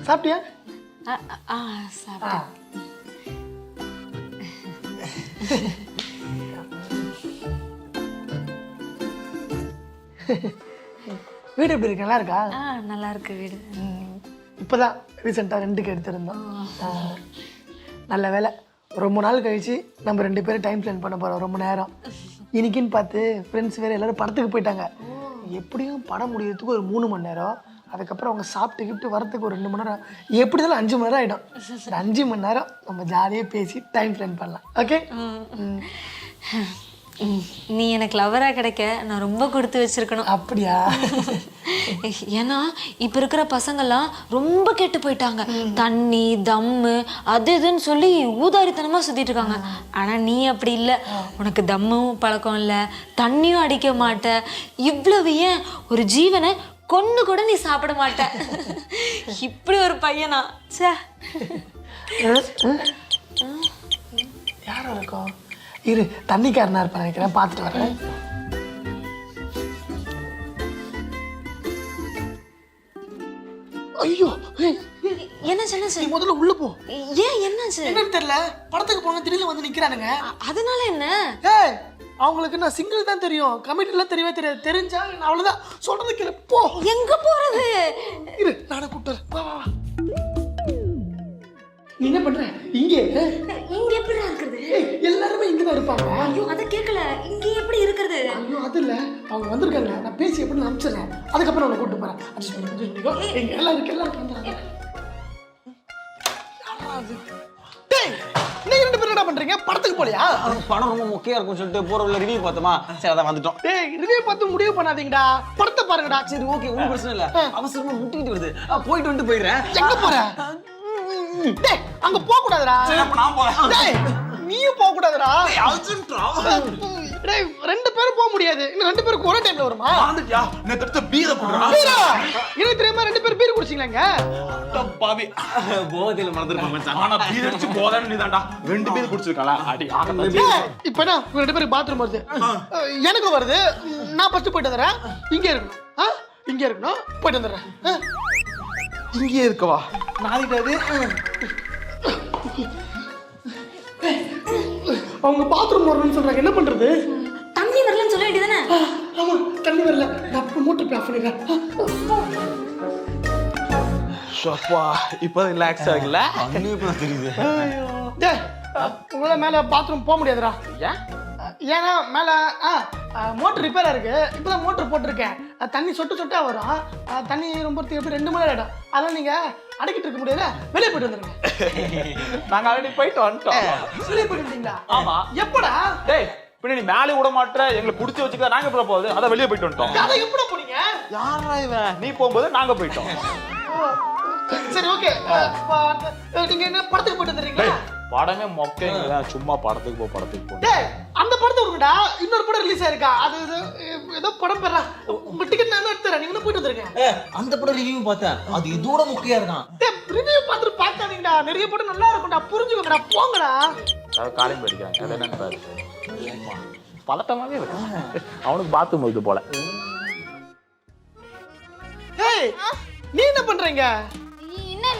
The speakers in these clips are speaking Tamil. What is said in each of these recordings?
சாப்பிட்டியா? சாப்பிட்டேன். வீடு எப்படி இருக்கு? நல்லா இருக்கா? நல்லா இருக்கு வீடு. இப்போதான் ரீசெண்டாக ரெண்டுக்கு எடுத்திருந்தோம். நல்ல வேலை, ரொம்ப நாள் கழிச்சு நம்ம 2 பேரும் டைம் ஸ்பெண்ட் பண்ண போகிறோம் ரொம்ப நேரம். இன்னைக்குன்னு பார்த்து ஃப்ரெண்ட்ஸ் வேறு எல்லோரும் படத்துக்கு போயிட்டாங்க. எப்படியும் படம் முடியறதுக்கு ஒரு 3 மணி நேரம், அதுக்கப்புறம் அவங்க சாப்பிட்டு வரத்துக்கு ஒரு 2 மணி நேரம், எப்படி இருந்தாலும் 5 மணி நேரம் ஆகிடும். ஒரு 5 மணி நேரம் நம்ம ஜாலியாக பேசி டைம் ஸ்பெண்ட் பண்ணலாம். ஓகே? நீ எனக்கு லவரா கிடைக்க நான் ரொம்ப கொடுத்து வச்சிருக்கணும். அப்படியா? ஏன்னா இப்ப இருக்கிற பசங்கள்லாம் ரொம்ப கெட்டு போயிட்டாங்க. தண்ணி தம்மு அது இதுன்னு சொல்லி ஊதாரித்தனமா சுத்திட்டு இருக்காங்க. ஆனா நீ அப்படி இல்லை. உனக்கு தம்மும் பழக்கம் இல்லை, தண்ணியும் அடிக்க மாட்ட. இவ்வளவு ஏன் ஒரு ஜீவனை கொன்னு கூட நீ சாப்பிட மாட்ட. இப்படி ஒரு பையனா? சே, யாரோ இருக்கும். இரு, தண்ணிக்காரனா இருப்பேன் நினைக்கிறேன், பார்த்துட்டு வரேன். ஐயோ, என்னாச்சு? நீ முதல்ல உள்ள போ. ஏன் என்னாச்சு? என்னன்னு தெரியல, படத்துக்கு போன திடீர்னு வந்து நிக்கிறானுங்க. அதனால என்ன? ஏய், அவங்களுக்கு நான் சிங்கிள் தான் தெரியும், கமிட்டெல்லாம் தெரியவே தெரியாது. தெரிஞ்சா நான் அவ்வளவுதான், சொல்றது கேளு, போ. எங்க போறது? இரு, நானே கூப்பிட்டு வா வா. நீ என்ன பண்ற இங்கே? இங்க எப்படி இருக்குது? எல்லாருமே இங்கதான் இருப்பாங்க. ஐயோ, அத கேக்கல. இங்க எப்படி இருக்குது? ஐயோ, அது இல்ல, அவங்க வந்திருக்காங்க. நான் பேசி எப்படி அனுப்பிச்சிடறேன், அதுக்கப்புறம் அவனை கூப்பிட்டு போறேன். அட்ஜஸ்ட் பண்ணிக்கோ. எல்லாம் இருக்கு. டேய், நீங்க 2 பேரும் என்ன பண்றீங்க? படத்துக்கு போலையா? படம் ரொம்ப முக்கியம் இருக்கும் சொல்லிட்டு போறவங்கள ரிவ்யூ பார்த்தோமா, சரி அதான் வந்துட்டோம். டேய், ரிவ்யூ பார்த்து முடிவு பண்ணாதீங்கடா, படத்தை பாருங்கடா. சரி ஓகே, ஒன்றும் பிரச்சனை இல்லை. அவசரமா முட்டிட்டு வருது, போயிட்டு வந்துட்டு போயிடுறேன். எங்க போற? டேய், அங்க போக கூடாதுடா. நான் போறேன். டேய், நீயும் போக கூடாதுடா. டேய், 2 பேரும் போக முடியாது. இன்னும் 2 பேருக்கு ஒரே டைம்ல வருமா? வந்துட்டியா? நான் தடுத்த பீரை போடுறா. பீரா? எனக்கு தெரியாம 2 பேரும் பீர் குடிச்சீங்களாங்க? பாவி, போதையில மறந்துருப்பேன் மச்சான். ஆனா பீர் அடிச்சு போதான்னு நீதான்டா 2 பீர் குடிச்சிருக்காளா? அடி ஆகல. இப்போ என்ன, 2 பேருக்கு பாத்ரூம் வருது, எனக்கு வருது. நான் ஃபர்ஸ்ட் போயிட்டு வந்துறேன். இங்கே இருக்கணும். இங்கே இருக்கணும், போயிட்டு வந்துடுறேன். இங்கே இருக்கவா? நாளைக்கு அவங்க பாத்ரூம் வரணும்னு சொல்றாங்க, என்ன பண்றது? தண்ணி வரலன்னு சொல்ல வேண்டியதானே? ஆமா, தண்ணி வரல. நான் மோட்டர் ஆஃப் பண்ணிடுறேன். ஷப்பா, இப்போ ரிலாக்ஸ் ஆகல. அண்ணே இப்ப தெரியுது. டேய், உங்களால மேல பாத்ரூம் போக முடியாதுடா. ஏன்? ஏன்னா மேல மோட்டர் ரிப்பேரா இருக்கு. இப்பதான் மோட்டர் போட்டிருக்கேன். தண்ணி சொட்டா வரும். தண்ணி ரொம்ப எப்படி 2 மணி நேரம் ஆயிடும். அதெல்லாம் நீங்க அடக்கிட்டு இருக்க முடியாது, வெளியே போயிட்டு வந்துருங்க. நாங்க ஆல்ரெடி போயிட்டு வந்துட்டோம். வெளியே போயிட்டு வந்தீங்களா? ஆமா. எப்படா? டேய், பின்ன நீ மேலே விட மாட்டற, எங்களை புடிச்சு வச்சுக்க. நாங்க எப்ப போகுது? அத வெளியே போயிட்டு வந்துட்டோம். அதை எப்படா போனீங்க? யாரா இவன்? நீ போகும்போது நாங்க போயிட்டோம். சரி ஓகே, நீங்க என்ன படத்துக்கு போயிட்டு வந்துறீங்களா? படமே மொக்கைங்க, சும்மா படத்துக்கு போ. டேய், அந்த படத்தை விடுங்கடா. இன்னொரு படம் ரிலீஸ் ஆயிருக்கா, அது ஏதோ படம் பேரா. உங்க டிக்கெட் நான் எடுத்துறேன், நீங்க போயிட்டு வந்துருங்க. அந்த படம் ரிவ்யூ பார்த்தேன், அது இதோட முக்கியம் இருக்கான். டேய், ரிவ்யூ பார்த்துட்டு பார்க்காதீங்கடா, நிறைய படம் நல்லா இருக்கும்டா, புரிஞ்சுக்கோங்கடா, போங்கடா. காலையும் போயிருக்காங்க, அது என்னன்னு பாரு. பதட்டமாவே இருக்கு. அவனுக்கு பாத்ரூம் வருது போல. ஏய், நீ என்ன பண்றீங்க?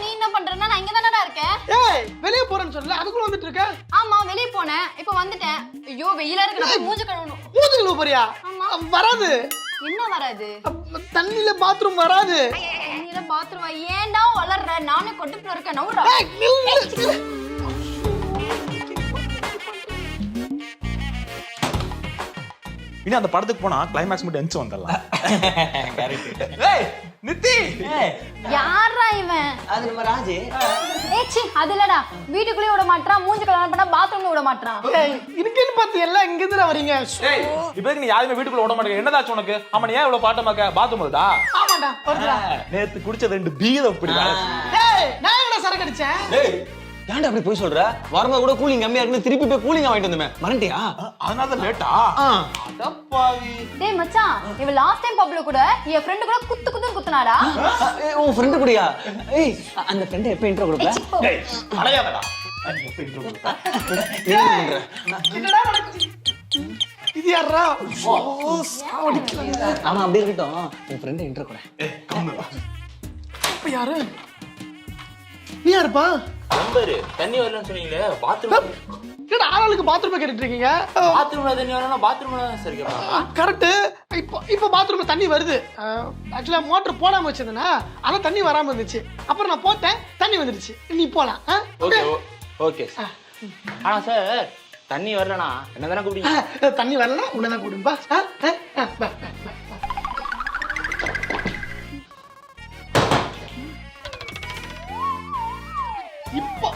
நீ என்ன பண்றேன்னா நான் இங்க தானடா இருக்கேன். ஏய், வெளிய போறேன்னு சொல்லல, அதுக்குள்ள வந்துட்டு இருக்க. ஆமா, வெளிய போனேன், இப்போ வந்துட்டேன். ஐயோ, வெயிலா இருக்கு, நான் மூஞ்சி கழுவணும். மூஞ்சி கழுவ போறியா? வராது. என்ன வராது? தண்ணில பாத்ரூம் வராது. தண்ணில பாத்ரூம் ஏன்டா வளர்ற? நானே கொட்டுக்குள்ள இருக்கேன், நவுறா. ஏய், நில்லு. இனி அந்த படத்துக்கு போனா கிளைமாக்ஸ் மட்டும் எஞ்சி வந்துடலாம். கரெக்ட். ஏய் நித்தி, யாரா இவன்? அது நம்ம ராஜு. ஏச்சி, அது இல்லடா. வீட்டுக்குள்ளே விட மாட்டான், மூஞ்சி கழுவ பண்ணா பாத்ரூம்ல விட மாட்டான். ஏய், இதுக்குன்னு பார்த்து எல்லாம் இங்க இருந்து வரீங்க. ஏய் இப்போ நீ யாருமே வீட்டுக்குள்ள விட மாட்டேங்க. என்னதாச்சு உனக்கு? ஆமா, நீ ஏன் இவ்வளவு பாட்டமாக்க? பாத்ரூம் வருதா? ஆமாடா, வருதுடா. நேத்து குடிச்ச 2 பீரை அப்படி. ஏய், நான் என்ன சரக்கு அடிச்சேன்? ஏய், ஏன்டா அப்படி போய் சொல்ற? வரும்போது கூட கூலிங் கம்மியா இருக்குன்னு திருப்பி போய் கூலிங் வாங்கிட்டு வந்தமே, மறந்துட்டியா? அதனால தான் லேட்டா? அடப்பாவி. டேய் மச்சான், இவ லாஸ்ட் டைம் பப்ல கூட என் ஃப்ரெண்ட் கூட குத்துனாடா. உன் ஃப்ரெண்ட் கூடயா? ஏய், அந்த ஃப்ரெண்ட் எப்ப இன்ட்ரோ கொடுப்ப? டேய் அலையாதடா. எப்ப இன்ட்ரோ கொடுப்ப? என்னடா நடக்குது? இது யாரா? ஓ, சாவடிக்கல. ஆமா, அப்படி இருக்கட்டும். உன் ஃப்ரெண்ட் இன்ட்ரோ கூட. ஏய் கம் இப்ப யாரு நீ யாருப்பா? நம்பரு தண்ணி வரலன்னு சொன்னீங்களே பாத்ரூம். என்னடா ஆளாளுக்கு பாத்ரூம் கேட்டுட்டு இருக்கீங்க? பாத்ரூம்ல தண்ணி வரலன்னா பாத்ரூம்ல தான் சார் கேட்பாங்க. கரெக்ட். இப்போ பாத்ரூம்ல தண்ணி வருது. ஆக்சுவலா மோட்டர் போடாம வச்சிருந்தேனா அதான் தண்ணி வராம இருந்துச்சு. அப்புறம் நான் போட்டேன் தண்ணி வந்துடுச்சு. நீ போலாம். Okay okay sir. ஆனா சார் தண்ணி வரலனா என்ன தானே கூப்பிடுங்க? தண்ணி வரலனா உன்னதான் கூடும்பா. இப்போ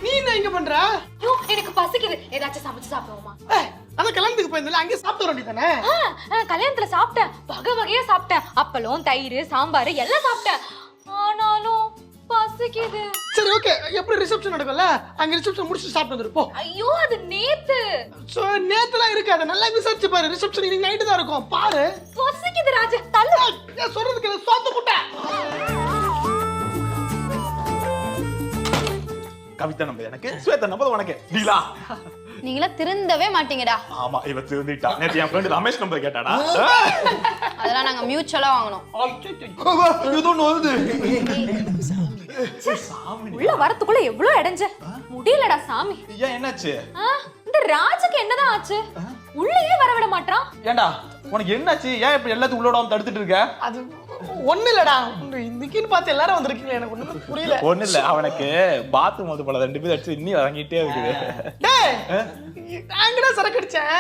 நீ என்ன இங்க பண்ற? ஐயோ எனக்கு பசிக்குது, ஏதாச்சும் சமைச்சு சாப்பிடுவோமா? அதான் கல்யாணத்துக்கு போயிருந்தல அங்கே சாப்பிட்டு வர தானே? கல்யாணத்துல சாப்பிட்டேன், வகை வகையா சாப்பிட்டேன். அப்பளம், தயிர், சாம்பார் எல்லாம் சாப்பிட்டேன். ஆனாலும் பசிக்குது. சரி ஓகே, எப்படி ரிசப்ஷன் நடக்கும்ல அங்க ரிசப்ஷன் முடிச்சு சாப்பிட்டு வந்துருப்போம். ஐயோ அது நேத்து. சோ நேத்துலாம் இருக்காது, நல்லா விசாரிச்சு பாரு. ரிசப்ஷன் இன்னைக்கு நைட்டு தான் இருக்கும், பாரு. பசிக்குது ராஜா, தள்ளு. நான் சொல்றதுக்கு சோத்து முட்டை. கவிதா நம்பர் எனக்கு, ஸ்வேதா நம்பர் உனக்கு. டீலா? நீங்களா திருந்தவே மாட்டீங்கடா. ஆமா இவ திருந்திட்டா. நேத்து என் ஃப்ரெண்ட் ரமேஷ் நம்பர் கேட்டாடா. அதெல்லாம் நாங்க மியூச்சுவலா வாங்கணும். இது ஒண்ணு வருது. உள்ள வரதுக்குள்ள எவ்வளவு இடைஞ்ச முடியலடா சாமி. ஏன் என்னாச்சு? இந்த ராஜுக்கு என்னதான் ஆச்சு? உள்ளேயே வர விட மாட்டான். ஏண்டா உனக்கு என்னாச்சு? ஏன் இப்ப எல்லாத்தையும் உள்ளோட தடுத்துட்டு இருக்க? அது ஒண்ணு இல்லடா, இன்னைக்குன்னு பார்த்து எல்லாரும் வந்திருக்கீங்க, எனக்கு ஒண்ணுமே புரியல. ஒண்ணு இல்ல, அவனுக்கு பாத்ரூம் வந்து போல 2 பேர் அடிச்சு இன்னி இறங்கிட்டே இருக்குது. டேய் நாங்கடா சரக்கு அடிச்சேன்.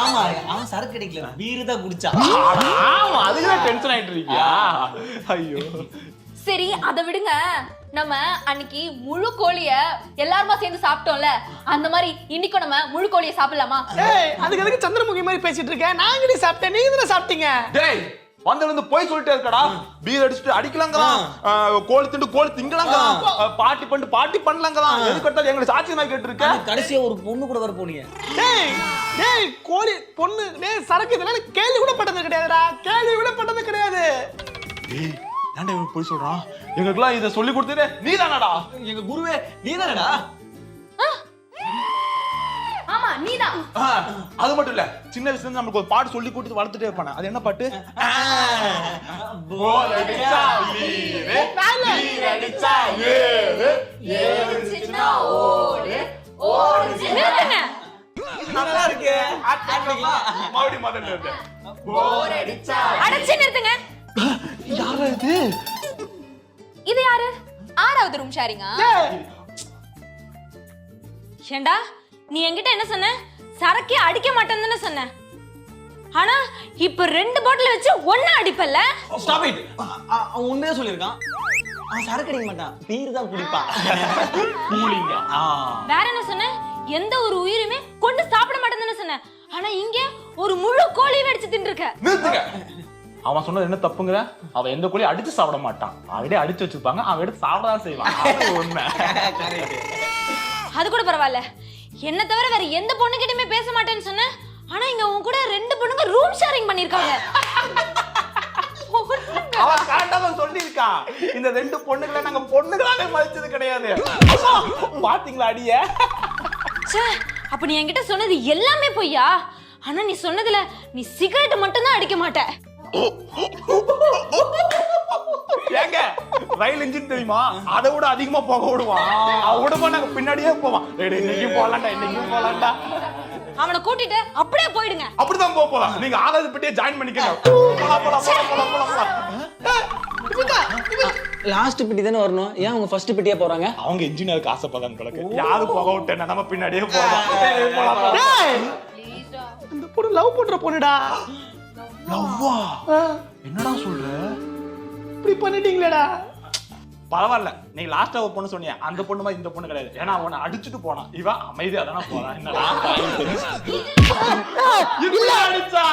ஆமா அவன் சரக்கு அடிக்கல, பீர் தான் குடிச்சான். ஆமா அதுக்குதான் டென்ஷன் ஆயிட்டு இருக்கியா? ஐயோ சரி அதை விடுங்க. நம்ம அன்னைக்கு முழு கோழிய எல்லாருமா சேர்ந்து சாப்பிட்டோம்ல, அந்த மாதிரி இன்னைக்கும் நம்ம முழு கோழிய சாப்பிடலாமா? டேய் அதுக்கு எதுக்கு சந்திரமுகி மாதிரி பேசிட்டு இருக்க? நாங்கடி சாப்பிட்டேன், நீங்க தானே சாப்பிட்டீங்க. டேய் வந்து போய் சொல்லிட்டே இருக்கடா. பீர் அடிச்சுட்டு அடிக்கலாங்கறான், கோழி திண்டு கோழி திங்கலாங்கறான், பாட்டி பண்ணிட்டு பாட்டி பண்ணலாங்கறான். எதுக்கு எடுத்தாலும் எங்களை சாட்சி நான் கேட்டு இருக்கேன். கடைசியா ஒரு பொண்ணு கூட வர போனீங்க. டேய் கோழி பொண்ணு டேய் சரக்கு இதெல்லாம் கேள்வி கூட பட்டது கிடையாதுடா, கேள்வி கூட பட்டது கிடையாது. டேய் ஏன்டா இவன் போய் சொல்றான்? எங்களுக்குலாம் இதை சொல்லி கொடுத்ததே நீதானடா. எங்க குருவே நீதானடா? ஆமா நீதான். அது மட்டும் இல்ல, சின்ன வயசுல இருந்து நமக்கு ஒரு பாட்டு சொல்லி கொடுத்து வளர்த்துட்டே இருப்பானே. அது என்ன பாட்டு? போல் அடிச்சா வீரே, வீர அடிச்சா ஏறு, ஏறு சின்ன ஓடு, ஓடு சின்ன. நல்லா இருக்கு. மறுபடியும் முதல்ல இருக்கு. போல் அடிச்சா. அடச்சி நிறுத்துங்க. யாரா இது? இது யாரு? 6வது ரூம் ஷேரிங்கா? ஏண்டா நீ என்கிட்ட என்ன சொன்ன? சரக்கே அடிக்க மாட்டேன்னு சொன்ன. ஆனா இப்ப 2 பாட்டில் வச்சு ஒண்ணா அடிப்பல்ல? Stop it. அவன் உண்மையா சொல்லிருக்கான். அவன் சரக்கு அடிக்க மாட்டான், பீர் தான் குடிப்பான். கூலிங்க. வேற என்ன சொன்ன? எந்த ஒரு உயிருமே கொண்டு சாப்பிட மாட்டேன்னு சொன்ன. ஆனா இங்க ஒரு முழு கோழியை அடிச்சு தின்றுக்க. நிறுத்துங்க. அவன் சொன்னது என்ன தப்புங்கிற? அவன் எந்த கோழியும் அடிச்சு சாப்பிட மாட்டான். அவடே அடிச்சு வச்சிருப்பாங்க, அவன் எடுத்து சாப்பிடதான் செய்வான். அது உண்மை. அது கூட பரவாயில்ல, என்ன தவிர வேற எந்த பொண்ணுகிட்டயுமே பேச மாட்டேன்னு சொன்ன. ஆனா இங்க உன் கூட 2 பொண்ணுங்க ரூம் ஷேரிங் பண்ணிருக்காங்க. அவன் கரெக்டா தான் சொல்லியிருக்கான். இந்த 2 பொண்ணுகளை நாங்க பொண்ணுகளாவே மதிச்சது கிடையாது. பாத்தீங்களா அடிய? ச்சே, அப்ப நீ என்கிட்ட சொன்னது எல்லாமே பொய்யா? ஆனா நீ சொன்னதுல நீ சிகரெட் மட்டும் தான் அடிக்க மாட்ட. ஏங்க ரயில் இன்ஜின் தெரியுமா? அதை விட அதிகமா போக விடுவான். அவன் விடுமா நாங்க பின்னாடியே போவான். இன்னைக்கு போலாம்டா, இன்னைக்கு போலாம்டா. அவனை கூட்டிட்டு அப்படியே போயிடுங்க. அப்படிதான் போலாம். நீங்க ஆகாத பெட்டியே ஜாயின் பண்ணிக்கங்க. போலாம் போலாம் போலாம் போலாம் போலாம். லாஸ்ட் பெட்டி தானே வரணும், ஏன் அவங்க ஃபர்ஸ்ட் பெட்டியா போறாங்க? அவங்க இன்ஜினியருக்கு ஆசைப்படான்னு போல. யாரு போக விட்டேன், நம்ம பின்னாடியே போலாம். போலாம். டேய் இந்த பொண்ணு லவ் பண்ற பொண்ணுடா. லவ்வா? என்னடா சொல்ற? இப்படி பண்ணிட்டீங்களேடா. பரவாயில்ல, நீ லாஸ்டா ஒரு பொண்ணு சொன்னிய அந்த பொண்ணு மாதிரி இந்த பொண்ணு கிடையாது. ஏன்னா அவனை அடிச்சுட்டு போனான், இவன் அமைதியா தானே போறான். என்னடா இல்ல அடிச்சா?